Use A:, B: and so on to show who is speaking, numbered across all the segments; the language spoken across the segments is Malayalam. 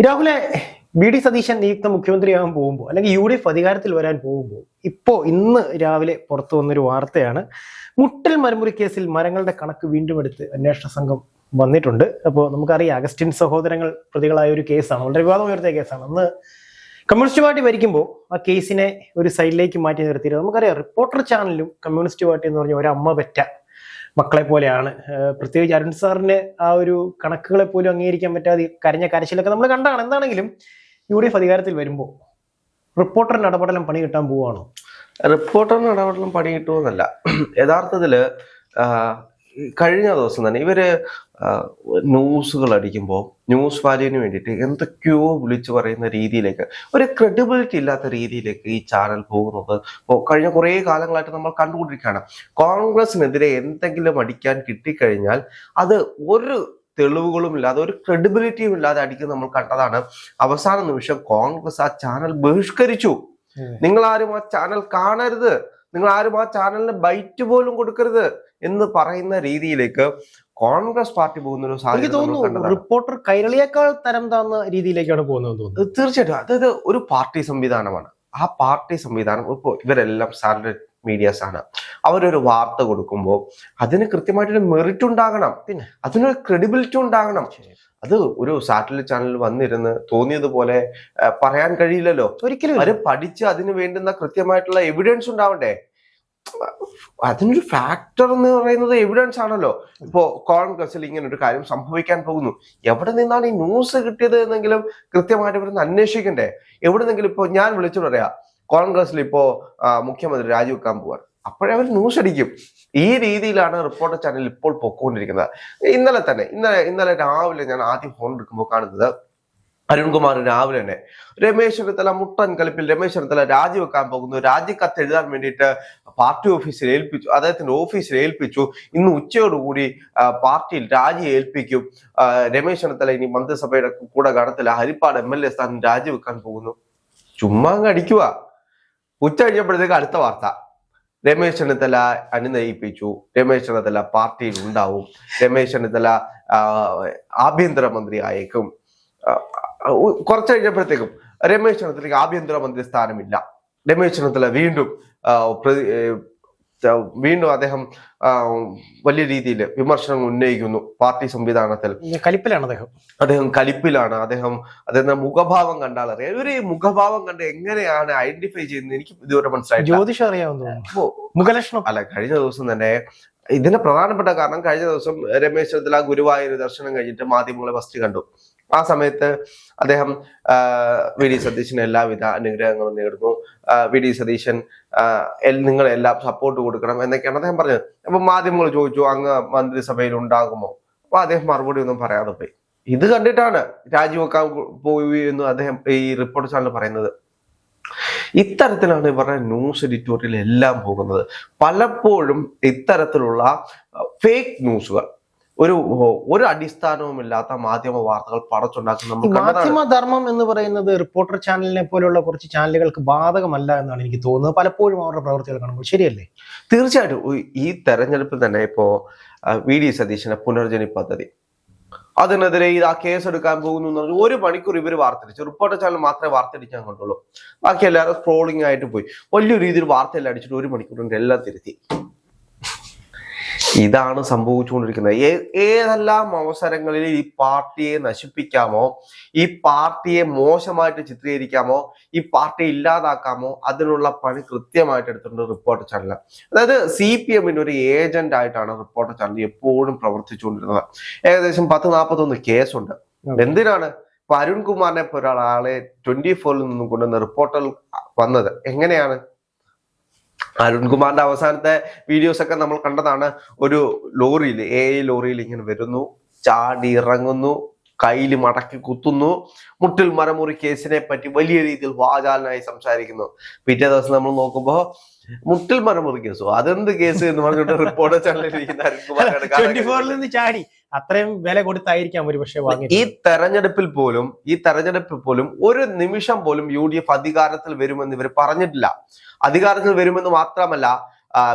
A: രാഹുലെ വി.ഡി. സതീശൻ നിയുക്ത മുഖ്യമന്ത്രിയാകാൻ പോകുമ്പോൾ അല്ലെങ്കിൽ യു.ഡി.എഫ് അധികാരത്തിൽ വരാൻ പോകുമ്പോൾ ഇന്ന് രാവിലെ പുറത്തു വന്നൊരു വാർത്തയാണ്. മുട്ടൽ മരമുറി കേസിൽ മരങ്ങളുടെ കണക്ക് വീണ്ടും എടുത്ത് അന്വേഷണ സംഘം വന്നിട്ടുണ്ട്. അപ്പോൾ നമുക്കറിയാം, അഗസ്റ്റിൻ സഹോദരങ്ങൾ പ്രതികളായ ഒരു കേസാണ്, വളരെ വിവാദം ഉയർത്തിയ കേസാണ്. അന്ന് കമ്മ്യൂണിസ്റ്റ് പാർട്ടി ഭരിക്കുമ്പോൾ ആ കേസിനെ ഒരു സൈഡിലേക്ക് മാറ്റി നിർത്തിയിട്ട് നമുക്കറിയാം, റിപ്പോർട്ടർ ചാനലും കമ്മ്യൂണിസ്റ്റ് പാർട്ടി എന്ന് പറഞ്ഞ ഒരു അമ്മ പെറ്റ മക്കളെ പോലെയാണ്. പ്രത്യേകിച്ച് അരുൺ സാറിന് ആ ഒരു കണക്കുകളെ പോലും അംഗീകരിക്കാൻ പറ്റാതെ കരഞ്ഞ കരച്ചിലൊക്കെ നമ്മൾ കണ്ടാണ്. എന്താണെങ്കിലും യു.ഡി.എഫ് അധികാരത്തിൽ വരുമ്പോൾ റിപ്പോർട്ടറിന്റെ ഇടപെടലും പണി കിട്ടാൻ പോവുകയാണോ?
B: റിപ്പോർട്ടറിന് ഇടപെടലും പണി കിട്ടുമെന്നല്ല, യഥാർത്ഥത്തില് കഴിഞ്ഞ ദിവസം തന്നെ ഇവര് ന്യൂസുകൾ അടിക്കുമ്പോൾ ന്യൂസ് വാല്യൂവിന് വേണ്ടിയിട്ട് എന്തൊക്കെയോ വിളിച്ചു പറയുന്ന രീതിയിലേക്ക്, ഒരു ക്രെഡിബിലിറ്റി ഇല്ലാത്ത രീതിയിലേക്ക് ഈ ചാനൽ പോകുന്നത് കഴിഞ്ഞ കുറേ കാലങ്ങളായിട്ട് നമ്മൾ കണ്ടുകൊണ്ടിരിക്കുകയാണ്. കോൺഗ്രസിനെതിരെ എന്തെങ്കിലും അടിക്കാൻ കിട്ടിക്കഴിഞ്ഞാൽ അത് ഒരു തെളിവുകളും ഇല്ലാതെ, ഒരു ക്രെഡിബിലിറ്റിയും ഇല്ലാതെ അടിക്കുന്നത് നമ്മൾ കണ്ടതാണ്. അവസാന നിമിഷം കോൺഗ്രസ് ആ ചാനൽ ബഹിഷ്കരിച്ചു. നിങ്ങൾ ആരും ആ ചാനൽ കാണരുത്, നിങ്ങൾ ആരും ആ ചാനലിന് ബൈറ്റ് പോലും കൊടുക്കരുത് എന്ന് പറയുന്ന രീതിയിലേക്ക് കോൺഗ്രസ് പാർട്ടി പോകുന്ന ഒരു സാഹചര്യം.
A: റിപ്പോർട്ടർ കൈരളിയേക്കാൾ തരം താന്ന രീതിയിലേക്കാണ് പോകുന്നത് തോന്നുന്നത്.
B: തീർച്ചയായിട്ടും അതായത് ഒരു പാർട്ടി സംവിധാനമാണ്. ആ പാർട്ടി സംവിധാനം ഇപ്പോൾ ഇവരെല്ലാം സാറ്റലൈറ്റ് മീഡിയാസ് ആണ്. അവരൊരു വാർത്ത കൊടുക്കുമ്പോൾ അതിന് കൃത്യമായിട്ടൊരു മെറിറ്റ് ഉണ്ടാകണം, പിന്നെ അതിനൊരു ക്രെഡിബിലിറ്റി ഉണ്ടാകണം. അത് ഒരു സാറ്റലൈറ്റ് ചാനലിൽ വന്നിരുന്ന് തോന്നിയതുപോലെ പറയാൻ കഴിയില്ലല്ലോ. ഒരിക്കലും അവര് പഠിച്ച് അതിന് വേണ്ടുന്ന കൃത്യമായിട്ടുള്ള എവിഡൻസ് ഉണ്ടാവണ്ടേ. അതിനൊരു ഫാക്ടർ എന്ന് പറയുന്നത് എവിഡൻസ് ആണല്ലോ. ഇപ്പോ കോൺഗ്രസിൽ ഇങ്ങനെ ഒരു കാര്യം സംഭവിക്കാൻ പോകുന്നു, എവിടെ നിന്നാണ് ഈ ന്യൂസ് കിട്ടിയത് എന്നെങ്കിലും കൃത്യമായിട്ട് ഇവരൊന്ന് അന്വേഷിക്കണ്ടേ. എവിടെ നിന്നെങ്കിലും ഇപ്പൊ ഞാൻ വിളിച്ചു പറയാ, കോൺഗ്രസിൽ ഇപ്പോ മുഖ്യമന്ത്രി രാജിവെക്കാൻ പോവാണ്, അപ്പോഴേ അവർ ന്യൂസ് അടിക്കും. ഈ രീതിയിലാണ് റിപ്പോർട്ടർ ചാനൽ ഇപ്പോൾ പൊക്കോണ്ടിരിക്കുന്നത്. ഇന്നലെ രാവിലെ ഞാൻ ആദ്യം ഫോൺ എടുക്കുമ്പോൾ കാണുന്നത് അരുൺകുമാർ രാവിലെ തന്നെ രമേശ് ചെന്നിത്തല മുട്ടൻ കളിപ്പിൽ രമേശ് ചെന്നിത്തല രാജിവെക്കാൻ പോകുന്നു, രാജിക്കത്ത് എഴുതാൻ വേണ്ടിയിട്ട് പാർട്ടി ഓഫീസിൽ ഏൽപ്പിച്ചു, അദ്ദേഹത്തിന്റെ ഓഫീസിൽ ഏൽപ്പിച്ചു. ഇന്ന് ഉച്ചയോടുകൂടി പാർട്ടിയിൽ രാജി ഏൽപ്പിക്കും. രമേശ് ചെന്നിത്തല ഇനി മന്ത്രിസഭയുടെ കൂടെ ഗണത്തില ഹരിപ്പാട് MLA സ്ഥാനം രാജിവെക്കാൻ പോകുന്നു. ചുമ്മാ അങ്ങ് അടിക്കുക. ഉച്ച കഴിഞ്ഞപ്പോഴത്തേക്ക് അടുത്ത വാർത്ത, രമേശ് ചെന്നിത്തല അനുനയിപ്പിച്ചു, രമേശ് ചെന്നിത്തല പാർട്ടിയിൽ ഉണ്ടാവും, രമേശ് ചെന്നിത്തല ആഭ്യന്തരമന്ത്രി ആയേക്കും. കുറച്ച് കഴിഞ്ഞപ്പോഴത്തേക്കും രമേശ് ചെന്നിത്തലയ്ക്ക് ആഭ്യന്തരമന്ത്രി സ്ഥാനമില്ല. രമേശ് ചെന്നിത്തല വീണ്ടും അദ്ദേഹം വലിയ രീതിയിൽ വിമർശനങ്ങൾ ഉന്നയിക്കുന്നു. പാർട്ടി സംവിധാനത്തിൽ
A: കലിപ്പിലാണ്
B: അദ്ദേഹം കലിപ്പിലാണ്. അദ്ദേഹത്തിന്റെ മുഖഭാവം കണ്ടാൽ അറിയാം. ഇവര് ഈ മുഖഭാവം കണ്ട് എങ്ങനെയാണ് ഐഡന്റിഫൈ ചെയ്യുന്നത് എനിക്ക് ഇതുവരെ മനസ്സിലായി.
A: ജ്യോതിഷം അറിയാവുന്ന മുഖലക്ഷണം
B: അല്ല, കഴിഞ്ഞ ദിവസം തന്നെ ഇതിന് പ്രധാനപ്പെട്ട കാരണം, കഴിഞ്ഞ ദിവസം രമേശ് ചെന്നിത്തല ഗുരുവായൂർ ദർശനം കഴിഞ്ഞിട്ട് മാധ്യമങ്ങളെ ഫസ്റ്റ് കണ്ടു. ആ സമയത്ത് അദ്ദേഹം വി.ഡി. സതീശന് എല്ലാവിധ അനുഗ്രഹങ്ങളും നേടുന്നു. വി.ഡി. സതീശൻ നിങ്ങളെല്ലാം സപ്പോർട്ട് കൊടുക്കണം എന്നൊക്കെയാണ് അദ്ദേഹം പറഞ്ഞത്. അപ്പൊ മാധ്യമങ്ങൾ ചോദിച്ചു, അങ്ങ് മന്ത്രിസഭയിൽ ഉണ്ടാകുമോ? അപ്പൊ അദ്ദേഹം മറുപടി ഒന്നും പറയാതെ പോയി. ഇത് കണ്ടിട്ടാണ് രാജിവെക്കാൻ പോയി എന്ന് അദ്ദേഹം ഈ റിപ്പോർട്ടർ ചാനൽ പറയുന്നത്. ഇത്തരത്തിലാണ് ഇവരുടെ ന്യൂസ് എഡിറ്റോറിയൽ എല്ലാം പോകുന്നത്. പലപ്പോഴും ഇത്തരത്തിലുള്ള ഫേക്ക് ന്യൂസുകൾ, ഒരു അടിസ്ഥാനവുമില്ലാത്ത മാധ്യമ വാർത്തകൾ പടച്ചുണ്ടാക്കുന്ന
A: മാധ്യമധർമ്മം എന്ന് പറയുന്നത് റിപ്പോർട്ടർ ചാനലിനെ പോലുള്ള കുറച്ച് ചാനലുകൾക്ക് ബാധകമല്ല എന്നാണ് എനിക്ക് തോന്നുന്നത്. പലപ്പോഴും അവരുടെ പ്രവർത്തികൾ കാണുമ്പോൾ ശരിയല്ലേ?
B: തീർച്ചയായിട്ടും. ഈ തെരഞ്ഞെടുപ്പിൽ തന്നെ ഇപ്പോ വി.ഡി. സതീശന്റെ പുനർജനി പദ്ധതി, അതിനെതിരെ ആ കേസ് എടുക്കാൻ പോകുന്നു എന്ന് പറഞ്ഞാൽ 1 മണിക്കൂർ ഇവർ വാർത്തടിച്ചു. റിപ്പോർട്ടർ ചാനൽ മാത്രമേ വാർത്തടിക്കാൻ കണ്ടുള്ളൂ. ബാക്കി എല്ലാവരും സ്ക്രോളിംഗ് ആയിട്ട് പോയി. വലിയ രീതിയിൽ വാർത്തയെല്ലാം അടിച്ചിട്ട് 1 മണിക്കൂറിന്റെ എല്ലാം തിരുത്തി. ഇതാണ് സംഭവിച്ചുകൊണ്ടിരിക്കുന്നത്. ഏതെല്ലാം അവസരങ്ങളിൽ ഈ പാർട്ടിയെ നശിപ്പിക്കാമോ, ഈ പാർട്ടിയെ മോശമായിട്ട് ചിത്രീകരിക്കാമോ, ഈ പാർട്ടിയെ ഇല്ലാതാക്കാമോ, അതിനുള്ള പണി കൃത്യമായിട്ട് എടുത്തിട്ടുണ്ട് റിപ്പോർട്ടർ ചാനൽ. അതായത് CPM ഒരു ഏജന്റ് ആയിട്ടാണ് റിപ്പോർട്ടർ ചാനൽ എപ്പോഴും പ്രവർത്തിച്ചുകൊണ്ടിരുന്നത്. ഏകദേശം 10-41 കേസുണ്ട്. എന്തിനാണ്? ഇപ്പൊ അരുൺകുമാറിനെ പോലെ ഒരാളെ 24 നിന്നും കൊണ്ടുവന്ന റിപ്പോർട്ടർ വന്നത് എങ്ങനെയാണ്? അരുൺകുമാറിന്റെ അവസാനത്തെ വീഡിയോസ് ഒക്കെ നമ്മൾ കണ്ടതാണ്. ഒരു ലോറിയിൽ, ലോറിയിൽ ഇങ്ങനെ വരുന്നു, ചാടി ഇറങ്ങുന്നു, കയ്യിൽ മടക്കി കുത്തുന്നു, മുട്ടിൽ മരമുറി കേസിനെ പറ്റി വലിയ രീതിയിൽ വാചാലനായി സംസാരിക്കുന്നു. പിറ്റേ ദിവസം നമ്മൾ നോക്കുമ്പോ മുട്ടിൽ മരമുറി കേസോ, അതെന്ത് കേസ് എന്ന് പറഞ്ഞിട്ട് റിപ്പോർട്ടർ ചാനലിലിരിക്കുന്ന
A: അരുൺകുമാർ ചാടി അത്രയും വില കൊടുത്തായിരിക്കാം ഒരു പക്ഷേ.
B: ഈ തെരഞ്ഞെടുപ്പിൽ പോലും ഒരു നിമിഷം പോലും UDF അധികാരത്തിൽ വരുമെന്ന് ഇവർ പറഞ്ഞിട്ടില്ല. അധികാരത്തിൽ വരുമെന്ന് മാത്രമല്ല,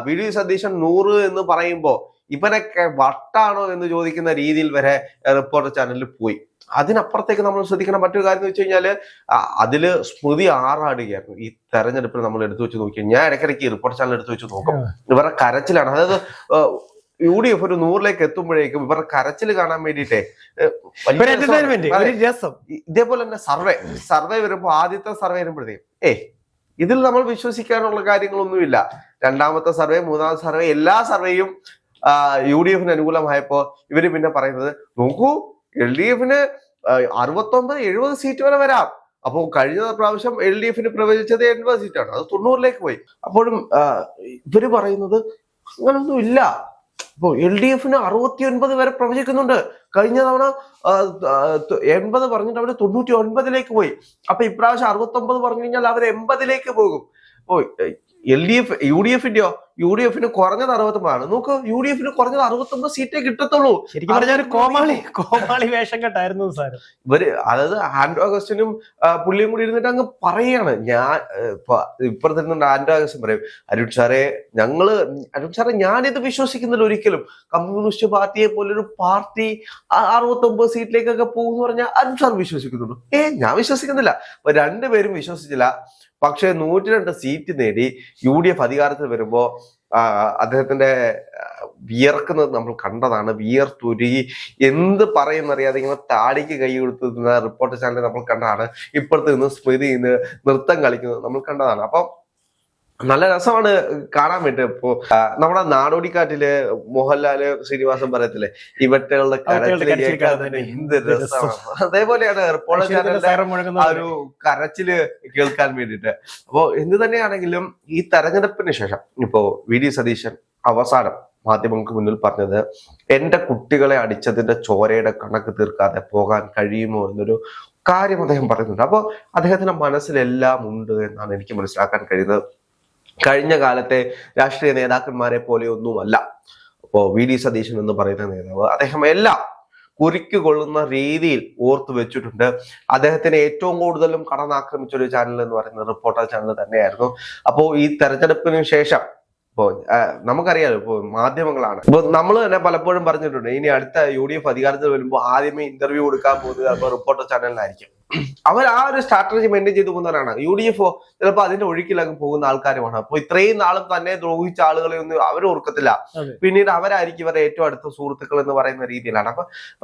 B: വി.ഡി. സതീശൻ 100 എന്ന് പറയുമ്പോ ഇവരൊക്കെ വട്ടാണോ എന്ന് ചോദിക്കുന്ന രീതിയിൽ വരെ റിപ്പോർട്ടർ ചാനലിൽ പോയി. അതിനപ്പുറത്തേക്ക് നമ്മൾ ശ്രദ്ധിക്കണം മറ്റൊരു കാര്യം എന്ന് വെച്ച് കഴിഞ്ഞാല് അതില് സ്മൃതി ആറാടുകയായിരുന്നു ഈ തെരഞ്ഞെടുപ്പിൽ നമ്മൾ എടുത്തു വെച്ച് നോക്കി. ഞാൻ ഇടയ്ക്കിടയ്ക്ക് റിപ്പോർട്ട് ചാനൽ എടുത്തു വെച്ച് നോക്കും. ഇവരുടെ കരച്ചിലാണ്. അതായത് UDF ഒരു 100ലേക്ക് എത്തുമ്പോഴേക്കും ഇവരുടെ കരച്ചിൽ കാണാൻ വേണ്ടിയിട്ടേ ഇതേപോലെ തന്നെ സർവേ വരുമ്പോ ആദ്യത്തെ സർവേ വരുമ്പോഴത്തേക്കും ഇതിൽ നമ്മൾ വിശ്വസിക്കാനുള്ള കാര്യങ്ങളൊന്നുമില്ല. രണ്ടാമത്തെ സർവേ, മൂന്നാമത്തെ സർവേ, എല്ലാ സർവേയും UDF അനുകൂലമായപ്പോ ഇവര് പിന്നെ പറയുന്നത് നോക്കൂ LDF 69-70 സീറ്റ് വരെ വരാം. അപ്പോൾ കഴിഞ്ഞ പ്രാവശ്യം LDF പ്രവചിച്ചത് 80 സീറ്റാണ്, അത് 90ലേക്ക് പോയി. അപ്പോഴും ഇവര് പറയുന്നത് അങ്ങനൊന്നും ഇല്ല. അപ്പോൾ LDF 69 വരെ പ്രവചിക്കുന്നുണ്ട്. കഴിഞ്ഞ തവണ 80 പറഞ്ഞിട്ട് അവര് 99ലേക്ക് പോയി. അപ്പൊ ഇപ്രാവശ്യം 69 പറഞ്ഞു കഴിഞ്ഞാൽ അവർ 80ലേക്ക് പോകും. അപ്പോ UDF കുറഞ്ഞത് 69. നോക്ക്, UDF കുറഞ്ഞത് 69 സീറ്റേ കിട്ടത്തുള്ളൂ.
A: ശരിക്കും പറഞ്ഞാൽ കോമാളി വേഷം കെട്ടായിരുന്നു സാർ
B: ഇവര്. അതായത് ആൻഡ്രോ അഗസ്റ്റിനും പുള്ളിയും കൂടി ഇരുന്നിട്ട് അങ്ങ് പറയാണ്. ഞാൻ ഇപ്പുറത്തിരുന്നുണ്ട് ആൻഡ്രോ അഗസ്റ്റിൻ പറയും, അരുൺ സാറേ ഞാനിത് വിശ്വസിക്കുന്നില്ല ഒരിക്കലും. കമ്മ്യൂണിസ്റ്റ് പാർട്ടിയെ പോലൊരു പാർട്ടി 69 സീറ്റിലേക്കൊക്കെ പോകും എന്ന് പറഞ്ഞാൽ അരുൺ സാർ വിശ്വസിക്കുന്നുള്ളൂ. ഞാൻ വിശ്വസിക്കുന്നില്ല. അപ്പൊ രണ്ടുപേരും വിശ്വസിച്ചില്ല. പക്ഷെ 102 സീറ്റ് നേടി UDF അധികാരത്തിൽ വരുമ്പോ അദ്ദേഹത്തിന്റെ വിയർക്കുന്നത് നമ്മൾ കണ്ടതാണ്. വിയർത്തുരുകി എന്ത് പറയുന്നറിയാതെ ഇങ്ങനെ താടിക്ക് കൈ കൊടുത്തുന്ന റിപ്പോർട്ടർ ചാനലിൽ നമ്മൾ കണ്ടതാണ്. ഇപ്പുറത്ത് നിന്ന് സ്മൃതി നൃത്തം കളിക്കുന്നത് നമ്മൾ കണ്ടതാണ്. അപ്പൊ നല്ല രസമാണ് കാണാൻ വേണ്ടി. ഇപ്പോ നമ്മുടെ നാടോടിക്കാറ്റില് മോഹൻലാല് ശ്രീനിവാസൻ പറയത്തില്ലേ, ഇവറ്റകളുടെ കരച്ചില് കേൾക്കാൻ തന്നെ എന്ത് രസമാണ്. അതേപോലെയാണ് റിപ്പോർട്ടർ ചാനലിന്റെ ആ ഒരു കരച്ചില് കേൾക്കാൻ വേണ്ടിയിട്ട്. അപ്പോ എന്ത് തന്നെയാണെങ്കിലും ഈ തെരഞ്ഞെടുപ്പിന് ശേഷം ഇപ്പോ VD സതീശൻ അവസാനം മാധ്യമങ്ങൾക്ക് മുന്നിൽ പറഞ്ഞത്, എന്റെ കുട്ടികളെ അടിച്ചതിന്റെ ചോരയുടെ കണക്ക് തീർക്കാതെ പോകാൻ കഴിയുമോ എന്നൊരു കാര്യം അദ്ദേഹം പറയുന്നുണ്ട്. അപ്പോ അദ്ദേഹത്തിന്റെ മനസ്സിലെല്ലാം ഉണ്ട് എന്നാണ് എനിക്ക് മനസ്സിലാക്കാൻ കഴിയുന്നത്. കഴിഞ്ഞ കാലത്തെ രാഷ്ട്രീയ നേതാക്കന്മാരെ പോലെയൊന്നുമല്ല അപ്പോ VD സതീശൻ എന്ന് പറയുന്ന നേതാവ്. അദ്ദേഹം എല്ലാം കുരുക്ക് കൊള്ളുന്ന രീതിയിൽ ഓർത്തു വെച്ചിട്ടുണ്ട്. അദ്ദേഹത്തിന് ഏറ്റവും കൂടുതലും കടന്നാക്രമിച്ച ഒരു ചാനൽ എന്ന് പറയുന്നത് റിപ്പോർട്ടർ ചാനൽ തന്നെയായിരുന്നു. അപ്പോ ഈ തെരഞ്ഞെടുപ്പിന് ശേഷം ഇപ്പോ നമുക്കറിയാലോ, ഇപ്പോ മാധ്യമങ്ങളാണ്. ഇപ്പൊ നമ്മൾ തന്നെ പലപ്പോഴും പറഞ്ഞിട്ടുണ്ട്, ഇനി അടുത്ത UDF അധികാരത്തിൽ വരുമ്പോൾ ആദ്യമേ ഇന്റർവ്യൂ കൊടുക്കാൻ പോകുന്നത് ചിലപ്പോൾ റിപ്പോർട്ടർ ചാനലിലായിരിക്കും. അവർ ആ ഒരു സ്ട്രാറ്റജി മെയിൻറ്റെയിൻ ചെയ്തു പോകുന്നവരാണ്. UDF ചിലപ്പോൾ അതിന്റെ ഒഴുക്കിലങ്ങ് പോകുന്ന ആൾക്കാരുമാണ്. അപ്പൊ ഇത്രയും നാളും തന്നെ ദ്രോഹിച്ച ആളുകളെ ഒന്നും അവർ ഓർക്കത്തില്ല. പിന്നീട് അവരായിരിക്കും ഇവരുടെ ഏറ്റവും അടുത്ത സുഹൃത്തുക്കൾ എന്ന് പറയുന്ന രീതിയിലാണ്.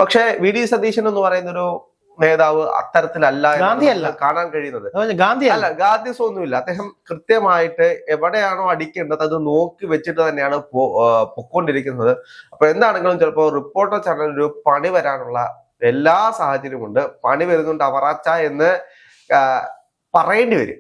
B: പക്ഷെ VD സതീശൻ എന്ന് പറയുന്ന ഒരു നേതാവ് അത്തരത്തിലല്ല കാണാൻ കഴിയുന്നത്. ഗാന്ധിസം ഒന്നുമില്ല. അദ്ദേഹം കൃത്യമായിട്ട് എവിടെയാണോ അടിക്കേണ്ടത് അത് നോക്കി വെച്ചിട്ട് തന്നെയാണ് പൊക്കോണ്ടിരിക്കുന്നത്. അപ്പൊ എന്താണെങ്കിലും ചിലപ്പോൾ റിപ്പോർട്ടർ ചാനൽ ഒരു പണി വരാനുള്ള എല്ലാ സാഹചര്യവും ഉണ്ട്. പണി വരുന്നുണ്ട് അവറാച്ച എന്ന് പറയേണ്ടി വരും.